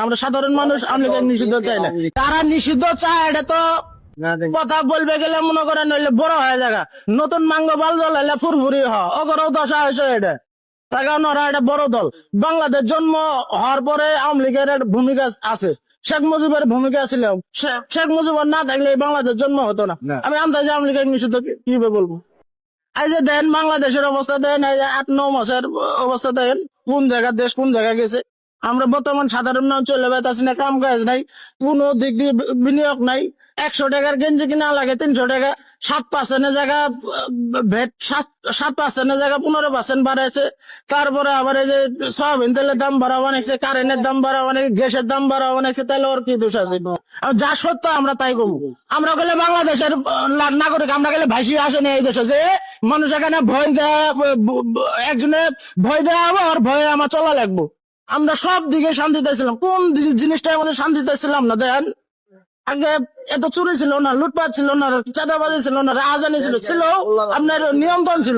আমরা সাধারণ মানুষ আওয়ামী লীগের নিষিদ্ধ চাই না। তারা নিষিদ্ধ চায় এটা তো কথা বলবে গেলে মনে করেন নইলে বড় হয়ে যাগা, নতুন মাঙ্গ বাল জ্বলাইলে ফুরফুরি অগরও দশা হয়েছে এটা। তার কারণ ওরা এটা বড় দল। বাংলাদেশ জন্ম হওয়ার পরে আওয়ামী লীগের ভূমিকা আছে, শেখ মুজিবের ভূমিকা ছিল। শেখ মুজিব না থাকলে বাংলাদেশ জন্ম হতো না। আমি আন্দাজে আওয়ামী লীগের নিষিদ্ধ কিভাবে বলবো? এই যে দেন বাংলাদেশের অবস্থা দেন, এই যে 8-9 মাসের অবস্থা দেন, কোন জায়গা দেশ কোন জায়গায় গেছে। আমরা বর্তমান সাধারণ চলে বেতাছি না, কাম কাজ নাই, কোন দিক দিয়ে বিনিয়োগ নাই। 100 টাকার গেঞ্জি কিনা লাগে 300 টাকা, 7% জায়গা ভেট, 7% জায়গা 15% বাড়াইছে। তারপরে আবার এই যে সয়াবিন তেলের দাম বাড়া বানাইছে, কারেন্টের দাম বাড়া বানাইছে, গ্যাসের দাম বাড়া বানাইছে। তাহলে ওর কি দোষ আছে? যা সত্য আমরা তাই করবো। আমরা গেলে বাংলাদেশের নাগরিক, আমরা গেলে ভাইসি আসেনি এই দেশে যে মানুষ এখানে ভয় দেয়, একজনে ভয় দেয় আবার ভয়ে আমার চলা লাগবো। আমরা সব দিকে শান্তিতে ছিলাম, কোন জিনিসটা আমাদের শান্তিতে ছিলাম না? দেন আগে এত চুরি ছিল না, লুটপাট ছিল না, চাঁদাবাজি ছিল না, রাজধানী ছিল, আপনার নিয়ন্ত্রণ ছিল।